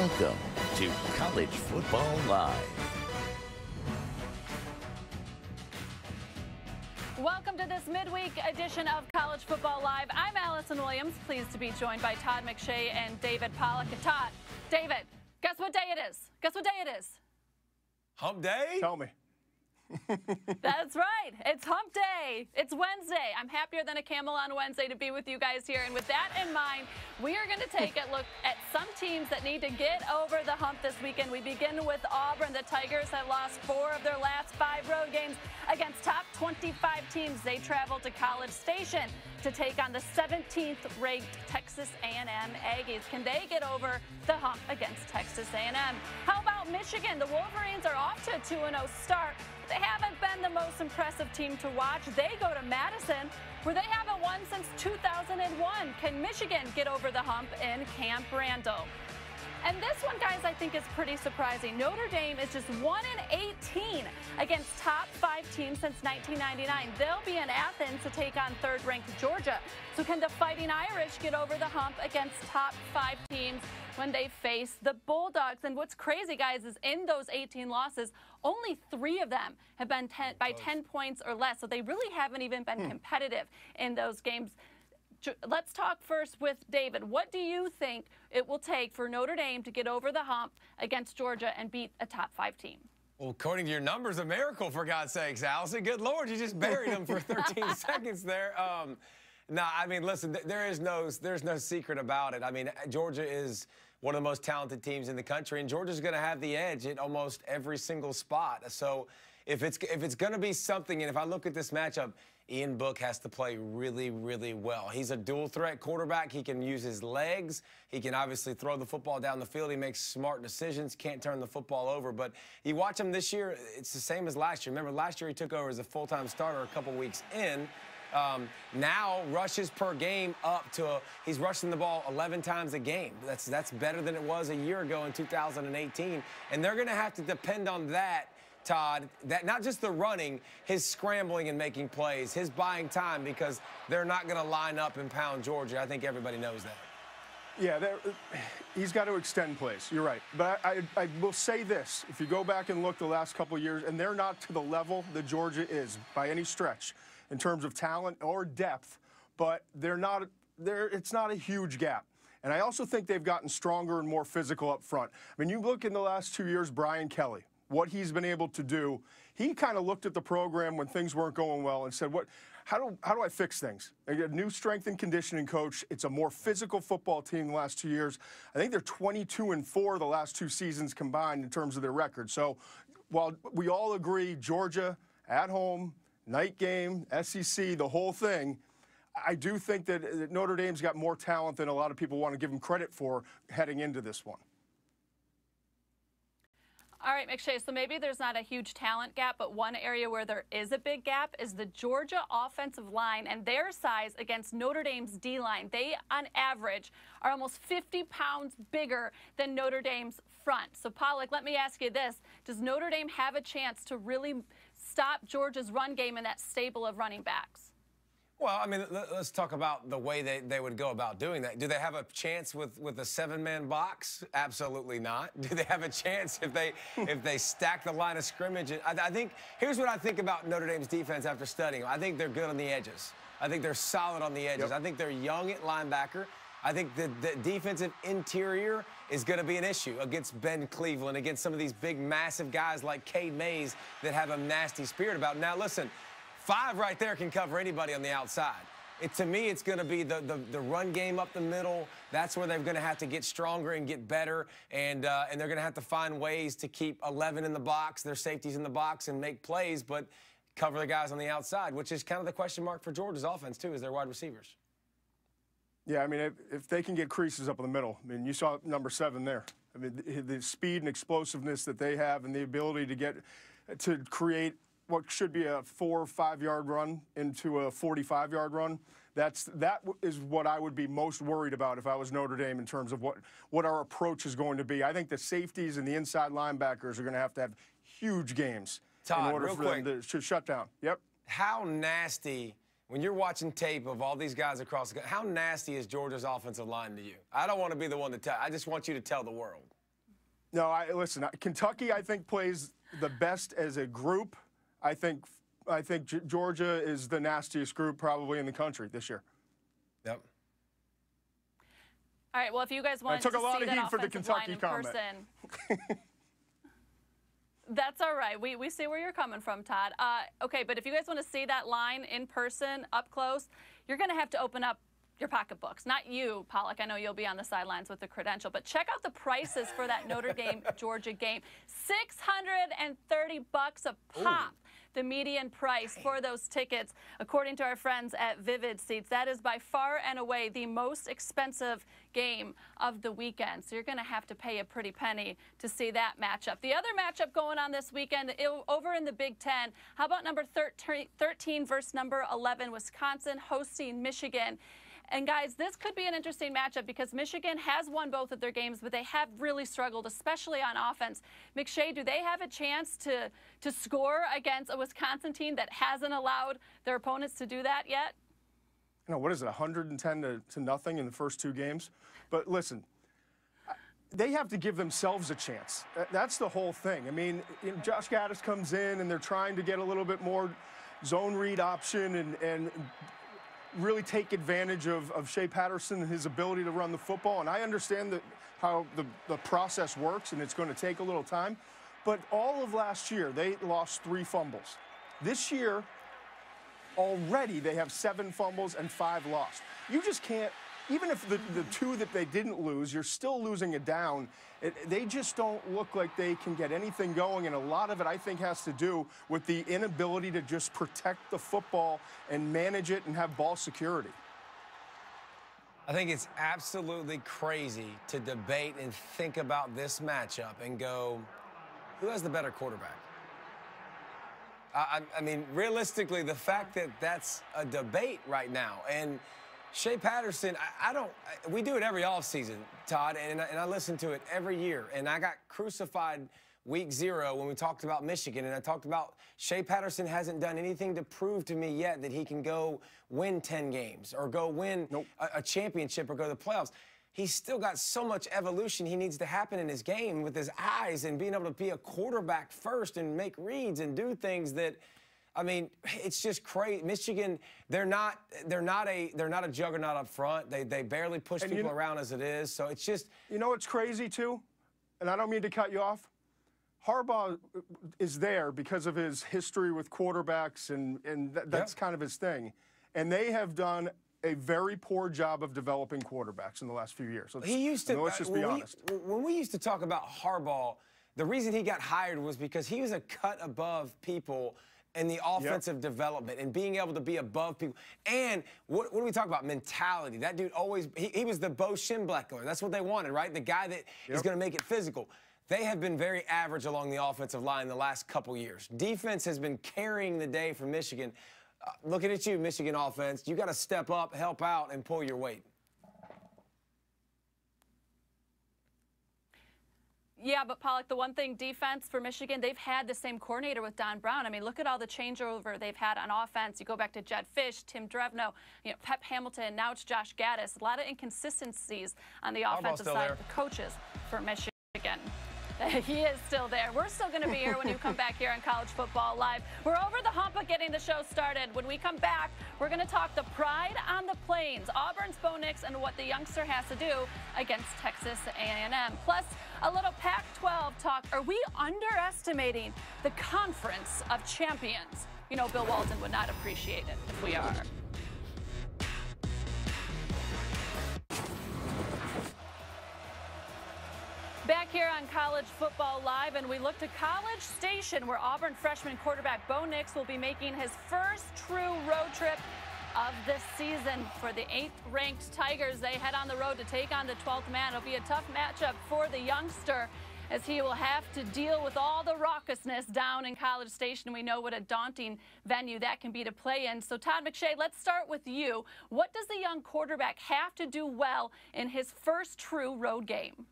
Welcome to College Football Live. Welcome to this midweek edition of College Football Live. I'm Allison Williams, pleased to be joined by Todd McShay and David Pollock. And Todd, David, guess what day it is? Guess what day it is? Hump day? Tell me. That's right. It's hump day. It's Wednesday. I'm happier than a camel on Wednesday to be with you guys here. And with that in mind, we are going to take a look at some teams that need to get over the hump this weekend. We begin with Auburn. The Tigers have lost 4 of their last 5 road games against top 25 teams. They travel to College Station to take on the 17th-ranked Texas A&M Aggies. Can they get over the hump against Texas A&M? How about Michigan? The Wolverines are off to a 2-0 start. They haven't been the most impressive team to watch. They go to Madison, where they haven't won since 2001. Can Michigan get over the hump in Camp Randall? And this one, guys, I think is pretty surprising. Notre Dame is just 1-18 against top 5 teams since 1999. They'll be in Athens to take on 3rd-ranked Georgia. So can the Fighting Irish get over the hump against top 5 teams when they face the Bulldogs? And what's crazy, guys, is in those 18 losses, only 3 of them have been by 10 points or less. So they really haven't even been competitive in those games. Let's talk first with David. What do you think it will take for Notre Dame to get over the hump against Georgia and beat a top 5 team? Well, according to your numbers, a miracle, for God's sakes, Allison. Good Lord, you just buried them for 13 seconds there. No, I mean, listen, there's no secret about it. I mean, Georgia is one of the most talented teams in the country, and Georgia's going to have the edge at almost every single spot. So if it's going to be something, and if I look at this matchup, Ian Book has to play really, really well. He's a dual-threat quarterback. He can use his legs. He can obviously throw the football down the field. He makes smart decisions, can't turn the football over. But you watch him this year, it's the same as last year. Remember, last year he took over as a full-time starter a couple weeks in. Now rushes per game up to he's rushing the ball 11 times a game. That's better than it was a year ago in 2018. And they're going to have to depend on that, Todd, that not just the running, his scrambling and making plays, his buying time, because they're not going to line up and pound Georgia. I think everybody knows that. Yeah, he's got to extend plays. You're right. But I will say this. If you go back and look the last couple of years, and they're not to the level that Georgia is by any stretch in terms of talent or depth, but it's not a huge gap. And I also think they've gotten stronger and more physical up front. I mean, you look in the last 2 years, Brian Kelly, what he's been able to do. He kind of looked at the program when things weren't going well and said, how do I fix things? I get a new strength and conditioning coach. It's a more physical football team the last 2 years. I think they're 22-4 the last 2 seasons combined in terms of their record. So while we all agree Georgia at home, night game, SEC, the whole thing, I do think that Notre Dame's got more talent than a lot of people want to give them credit for heading into this one. All right, McShay, so maybe there's not a huge talent gap, but one area where there is a big gap is the Georgia offensive line and their size against Notre Dame's D-line. They, on average, are almost 50 pounds bigger than Notre Dame's front. So, Pollock, let me ask you this. Does Notre Dame have a chance to really stop Georgia's run game in that stable of running backs? Well, I mean, let's talk about the way they would go about doing that. Do they have a chance with a 7-man box? Absolutely not. Do they have a chance if they stack the line of scrimmage? I think here's what I think about Notre Dame's defense after studying. I think they're good on the edges. I think they're solid on the edges. Yep. I think they're young at linebacker. I think the defensive interior is going to be an issue against Ben Cleveland, against some of these big, massive guys like Cade Mays that have a nasty spirit about it. Now, listen. 5 right there can cover anybody on the outside. To me, it's going to be the run game up the middle. That's where they're going to have to get stronger and get better, and they're going to have to find ways to keep 11 in the box, their safeties in the box, and make plays, but cover the guys on the outside, which is kind of the question mark for Georgia's offense, too, is their wide receivers. Yeah, I mean, if they can get creases up in the middle, I mean, you saw number 7 there. I mean, the speed and explosiveness that they have and the ability to create what should be a 4 or 5 yard run into a 45-yard run. That is what I would be most worried about if I was Notre Dame in terms of what our approach is going to be. I think the safeties and the inside linebackers are going to have huge games Todd, in order for them to shut down. Yep. How nasty, when you're watching tape of all these guys across the country, how nasty is Georgia's offensive line to you? I don't want to be the one to tell. I just want you to tell the world. No, listen, Kentucky, I think, plays the best as a group. I think Georgia is the nastiest group probably in the country this year. Yep. All right, well, if you guys want to see that offensive line in person, that's all right. We see where you're coming from, Todd. Okay, but if you guys want to see that line in person, up close, you're going to have to open up your pocketbooks. Not you, Pollock. I know you'll be on the sidelines with the credential, but check out the prices for that Notre Dame Georgia game. $630 a pop. Ooh. The median price for those tickets, according to our friends at Vivid Seats. That is by far and away the most expensive game of the weekend. So you're going to have to pay a pretty penny to see that matchup. The other matchup going on this weekend over in the Big Ten, how about number 13 versus number 11, Wisconsin hosting Michigan. And, guys, this could be an interesting matchup because Michigan has won both of their games, but they have really struggled, especially on offense. McShay, do they have a chance to score against a Wisconsin team that hasn't allowed their opponents to do that yet? You know, what is it, 110 to nothing in the first two games? But, listen, they have to give themselves a chance. That's the whole thing. I mean, Josh Gaddis comes in, and they're trying to get a little bit more zone read option and really take advantage of Shea Patterson and his ability to run the football. And I understand how the process works, and it's going to take a little time. But all of last year, they lost 3 fumbles. This year, already they have 7 fumbles and 5 lost. You just can't, even if the 2 that they didn't lose, you're still losing it down. They just don't look like they can get anything going, and a lot of it, I think, has to do with the inability to just protect the football and manage it and have ball security. I think it's absolutely crazy to debate and think about this matchup and go, who has the better quarterback? I mean, realistically, the fact that that's a debate right now, and Shea Patterson, we do it every offseason, Todd, and I listen to it every year. And I got crucified week 0 when we talked about Michigan, and I talked about Shea Patterson hasn't done anything to prove to me yet that he can go win 10 games or go win a championship or go to the playoffs. He's still got so much evolution he needs to happen in his game with his eyes and being able to be a quarterback first and make reads and do things that – I mean, it's just crazy. Michigan, they're not a juggernaut up front. They barely push people around as it is. So it's just, you know what's crazy too, and I don't mean to cut you off. Harbaugh is there because of his history with quarterbacks, and that's kind of his thing. And they have done a very poor job of developing quarterbacks in the last few years. Let's just be honest. When we used to talk about Harbaugh, the reason he got hired was because he was a cut above people and the offensive development and being able to be above people. And what do we talk about? Mentality. That dude always, he was the Bo Schembechler. That's what they wanted, right? The guy that is going to make it physical. They have been very average along the offensive line the last couple years. Defense has been carrying the day for Michigan. Looking at you, Michigan offense, you got to step up, help out, and pull your weight. Yeah, but Pollock, the one thing, defense for Michigan, they've had the same coordinator with Don Brown. I mean, look at all the changeover they've had on offense. You go back to Jed Fish, Tim Drevno, Pep Hamilton, now it's Josh Gaddis. A lot of inconsistencies on the offensive side of the coaches for Michigan. He is still there. We're still going to be here when you come back here on College Football Live. We're over the hump of getting the show started. When we come back, we're going to talk the pride on the plains, Auburn's Bo Nix, and what the youngster has to do against Texas A&M. Plus, a little Pac-12 talk. Are we underestimating the Conference of Champions? You know, Bill Walton would not appreciate it if we are. Back here on College Football Live, and we look to College Station, where Auburn freshman quarterback Bo Nix will be making his first true road trip of this season. For the 8th-ranked Tigers, they head on the road to take on the 12th man. It'll be a tough matchup for the youngster, as he will have to deal with all the raucousness down in College Station. We know what a daunting venue that can be to play in. So, Todd McShay, let's start with you. What does the young quarterback have to do well in his first true road game?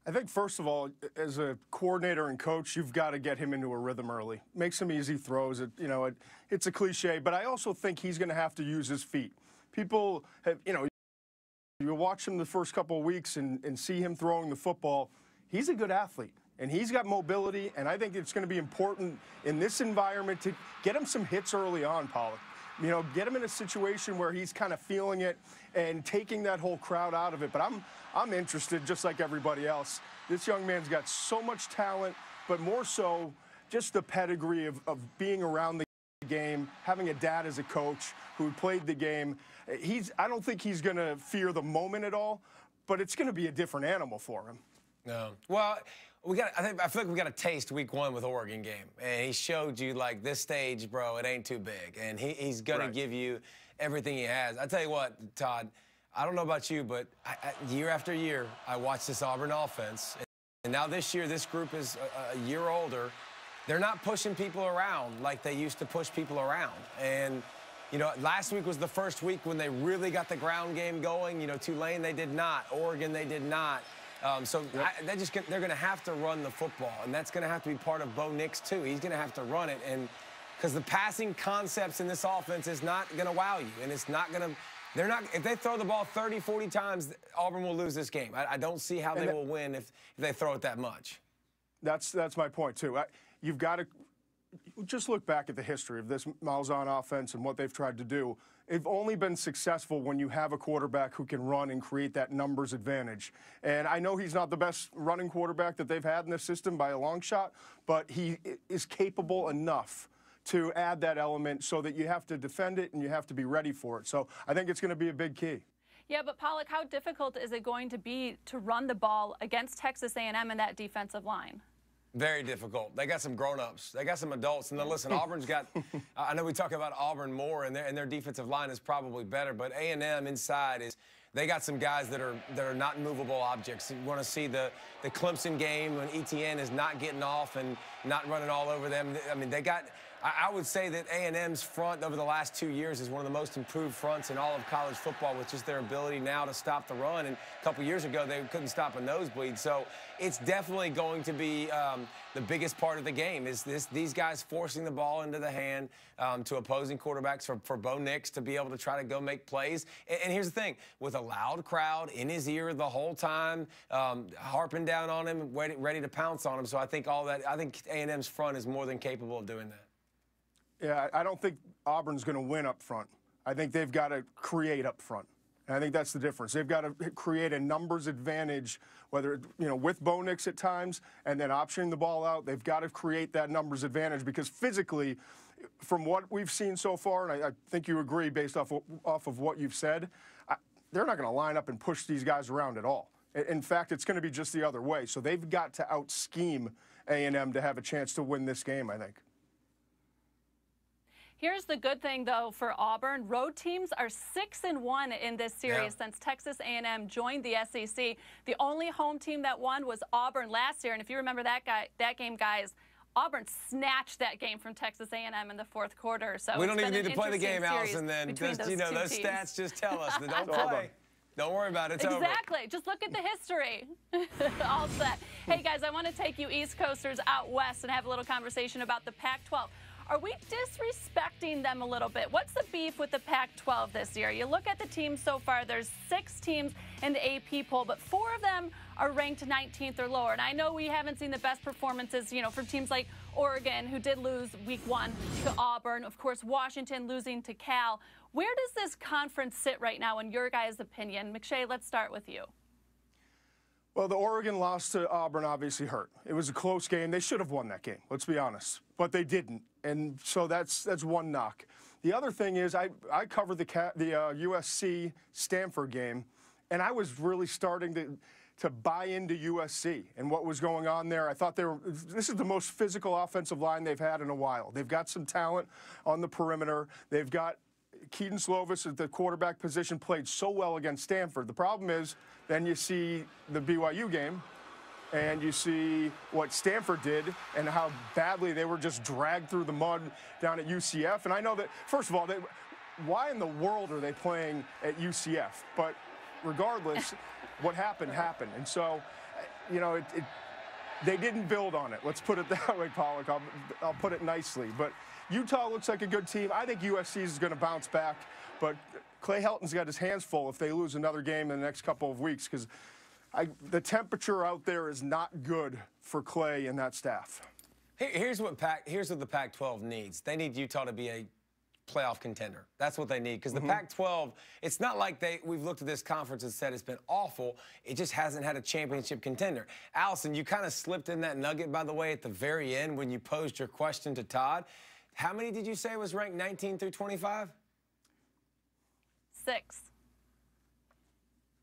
I think, first of all, as a coordinator and coach, you've got to get him into a rhythm early. Make some easy throws. It's a cliche, but I also think he's going to have to use his feet. People have, you watch him the first couple of weeks and see him throwing the football. he's a good athlete. And he's got mobility, and I think it's going to be important in this environment to get him some hits early on, Pollock. You know, get him in a situation where he's kind of feeling it and taking that whole crowd out of it. But I'm interested, just like everybody else. This young man's got so much talent, but more so just the pedigree of being around the game, having a dad as a coach who played the game. I don't think he's going to fear the moment at all, but it's going to be a different animal for him. No. Well, I feel like we got a taste week 1 with Oregon game. And he showed you, like, this stage, bro, it ain't too big. And he's going to give you everything he has. I tell you what, Todd, I don't know about you, but year after year, I watch this Auburn offense. And now this year, this group is a year older. They're not pushing people around like they used to push people around. And, you know, last week was the first week when they really got the ground game going. You know, Tulane, they did not. Oregon, they did not. They're going to have to run the football, and that's going to have to be part of Bo Nix too. He's going to have to run it, and because the passing concepts in this offense is not going to wow you, and it's not going to. They're not. If they throw the ball 30, 40 times, Auburn will lose this game. I don't see how they will win if they throw it that much. That's my point too. You've got to just look back at the history of this Malzahn offense and what they've tried to do. They've only been successful when you have a quarterback who can run and create that numbers advantage. And I know he's not the best running quarterback that they've had in the system by a long shot, but he is capable enough to add that element so that you have to defend it and you have to be ready for it. So I think it's going to be a big key. Yeah, but Pollock, how difficult is it going to be to run the ball against Texas A&M in that defensive line? Very difficult. They got some grown-ups. They got some adults. And then, listen, Auburn's got – I know we talk about Auburn more, and their defensive line is probably better, but A&M inside is – they got some guys that are not movable objects. You want to see the Clemson game when ETN is not getting off and not running all over them. I mean, they got – I would say that A&M's front over the last 2 years is one of the most improved fronts in all of college football with just their ability now to stop the run. And a couple years ago, they couldn't stop a nosebleed. So it's definitely going to be the biggest part of the game is these guys forcing the ball into the hand to opposing quarterbacks for Bo Nix to be able to try to go make plays. And here's the thing, with a loud crowd in his ear the whole time, harping down on him, ready to pounce on him. So I think A&M's front is more than capable of doing that. Yeah, I don't think Auburn's going to win up front. I think they've got to create up front. And I think that's the difference. They've got to create a numbers advantage, whether, you know, with Bo Nix at times and then optioning the ball out. They've got to create that numbers advantage because physically, from what we've seen so far, and I think you agree based off of what you've said, they're not going to line up and push these guys around at all. In fact, it's going to be just the other way. So they've got to out-scheme A&M to have a chance to win this game, I think. Here's the good thing, though, for Auburn. Road teams are 6-1 in this series since Texas A&M joined the SEC. The only home team that won was Auburn last year. And if you remember that game, guys, Auburn snatched that game from Texas A&M in the fourth quarter. So we don't even need to play the game, Allison, then. Just, you know, those stats just tell us that don't play. Don't worry about it. It's over. Exactly. Just look at the history. All set. Hey, guys, I want to take you East Coasters out west and have a little conversation about the Pac-12. Are we disrespecting them a little bit? What's the beef with the Pac-12 this year? You look at the teams so far, there's 6 teams in the AP poll, but 4 of them are ranked 19th or lower. And I know we haven't seen the best performances, you know, from teams like Oregon, who did lose week 1 to Auburn. Of course, Washington losing to Cal. Where does this conference sit right now, in your guys' opinion? McShay, let's start with you. Well, the Oregon loss to Auburn obviously hurt. It was a close game. They should have won that game, let's be honest. But they didn't, and so that's one knock. The other thing is I covered the USC-Stanford game, and I was really starting to buy into USC and what was going on there. I thought this is the most physical offensive line they've had in a while. They've got some talent on the perimeter. They've got Keaton Slovis at the quarterback position, played so well against Stanford. The problem is then you see the BYU game and you see what Stanford did and how badly they were just dragged through the mud down at UCF. And I know that, first of all, why in the world are they playing at UCF? But regardless, what happened, happened. And so, you know, they didn't build on it. Let's put it that way, Pollock. I'll put it nicely. But Utah looks like a good team. I think USC is going to bounce back. But Clay Helton's got his hands full if they lose another game in the next couple of weeks because the temperature out there is not good for Clay and that staff. Here's what the Pac-12 needs. They need Utah to be a playoff contender. That's what they need, because the Pac-12, it's not like we've looked at this conference and said it's been awful. It just hasn't had a championship contender. Allison, you kind of slipped in that nugget, by the way, at the very end when you posed your question to Todd. How many did you say was ranked 19 through 25? 6.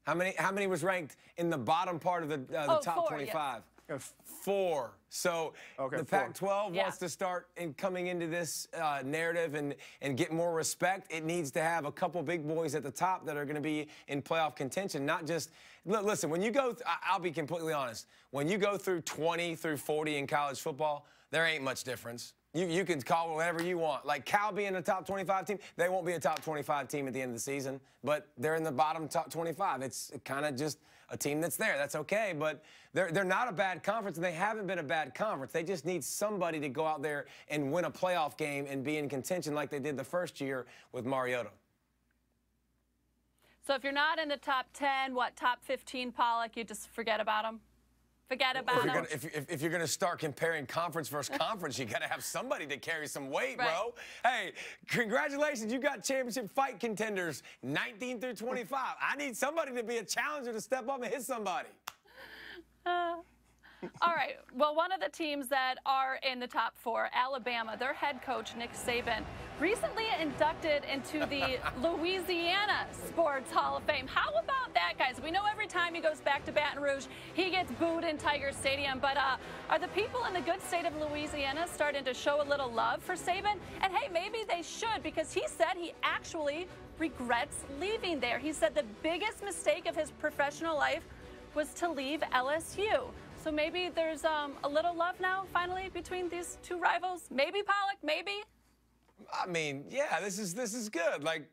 How many was ranked in the bottom part of the top 25? Yes. 4. So the Pac-12 Yeah. wants to start coming into this narrative and get more respect. It needs to have a couple big boys at the top that are going to be in playoff contention, not just – listen, when you go – I'll be completely honest. When you go through 20 through 40 in college football, there ain't much difference. You can call it whatever you want. Like Cal being a top 25 team, they won't be a top 25 team at the end of the season, but they're in the bottom top 25. It's kind of just a team that's there. That's okay, but they're not a bad conference, and they haven't been a bad conference. They just need somebody to go out there and win a playoff game and be in contention like they did the first year with Mariota. So if you're not in the top 10, top 15, Pollock, you just forget about them? Forget about them. If you're going to start comparing conference versus conference, you got to have somebody to carry some weight, bro. Hey, congratulations. You got championship fight contenders 19 through 25. I need somebody to be a challenger to step up and hit somebody. All right. Well, one of the teams that are in the top 4, Alabama, their head coach, Nick Saban, recently inducted into the Louisiana Sports Hall of Fame. How about that, guys? We know every time he goes back to Baton Rouge, he gets booed in Tiger Stadium. But are the people in the good state of Louisiana starting to show a little love for Saban? And, hey, maybe they should, because he said he actually regrets leaving there. He said the biggest mistake of his professional life was to leave LSU. So maybe there's a little love now, finally, between these two rivals. Maybe, Pollock, maybe? I mean, yeah, this is good. Like,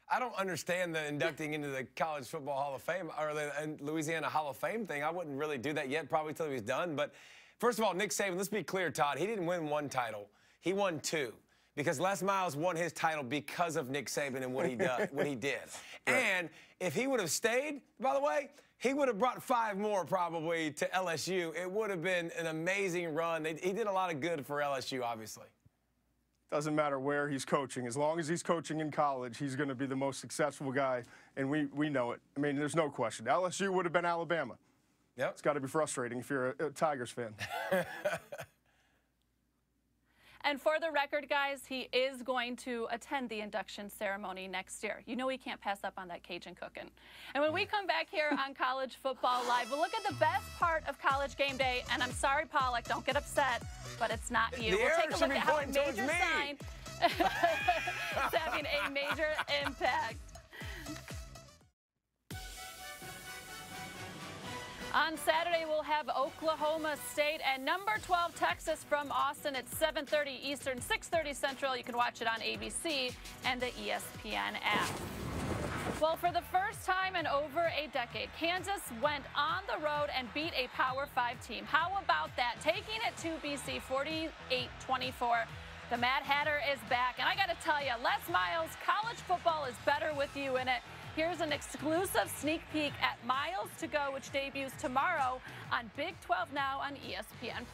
I don't understand the inducting into the College Football Hall of Fame or the Louisiana Hall of Fame thing. I wouldn't really do that yet, probably till he was done. But first of all, Nick Saban, let's be clear, Todd. He didn't win 1 title. He won 2. Because Les Miles won his title because of Nick Saban and what he did. Right. And if he would have stayed, by the way, he would have brought 5 more probably to LSU. It would have been an amazing run. He did a lot of good for LSU, obviously. Doesn't matter where he's coaching. As long as he's coaching in college, he's going to be the most successful guy, and we know it. I mean, there's no question. LSU would have been Alabama. Yep. It's got to be frustrating if you're a Tigers fan. And for the record, guys, he is going to attend the induction ceremony next year. You know he can't pass up on that Cajun cooking. And when we come back here on College Football Live, we'll look at the best part of College Game Day. And I'm sorry, Pollock, don't get upset, but it's not you. We'll take a look at how a major sign is having a major impact. On Saturday, we'll have Oklahoma State and number 12 Texas from Austin at 7:30 Eastern, 6:30 Central. You can watch it on ABC and the ESPN app. Well, for the first time in over a decade, Kansas went on the road and beat a Power 5 team. How about that? Taking it to BC 48-24. The Mad Hatter is back. And I got to tell you, Les Miles, college football is better with you in it. Here's an exclusive sneak peek at Miles to Go, which debuts tomorrow on Big 12 Now on ESPN+.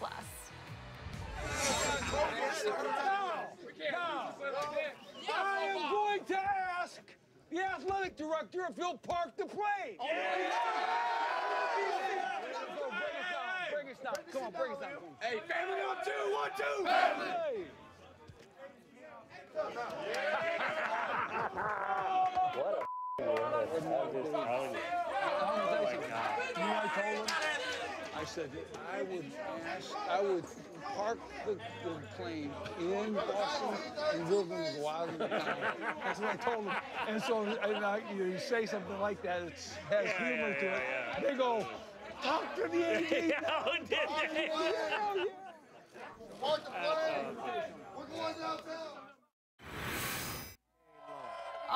I am going to ask the athletic director if he'll park the plane. Bring us down. Come on, bring us down. Hey, family on 2, 1, 2. Family. I said I would park the plane in Boston and we're going to go out of the town. That's what I told them. And so you say something like that, it has humor to it. They go, talk to the AD. Park the plane. We're going downtown.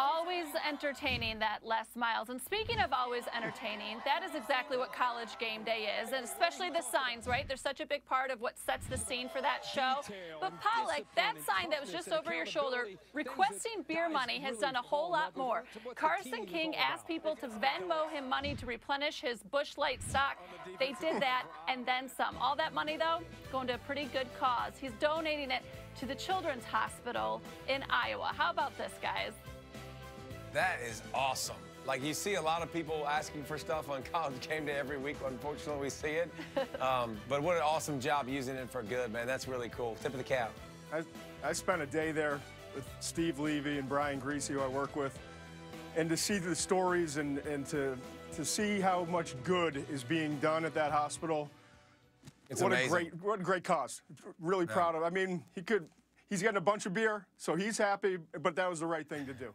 Always entertaining, that Les Miles. And speaking of always entertaining, that is exactly what College Game Day is, and especially the signs, right? They're such a big part of what sets the scene for that show. But Pollock, that sign that was just over your shoulder, requesting beer money, has done a whole lot more. Carson King asked people to Venmo him money to replenish his Busch Light stock. They did that and then some. All that money, though, going to a pretty good cause. He's donating it to the Children's Hospital in Iowa. How about this, guys? That is awesome. Like, you see a lot of people asking for stuff on College Game Day every week. Unfortunately, we see it. But what an awesome job using it for good, man. That's really cool. Tip of the cap. I spent a day there with Steve Levy and Brian Greasy, who I work with, and to see the stories and to see how much good is being done at that hospital. It's what amazing. What a great cause. Really proud of. I mean, he's getting a bunch of beer, so he's happy, but that was the right thing to do.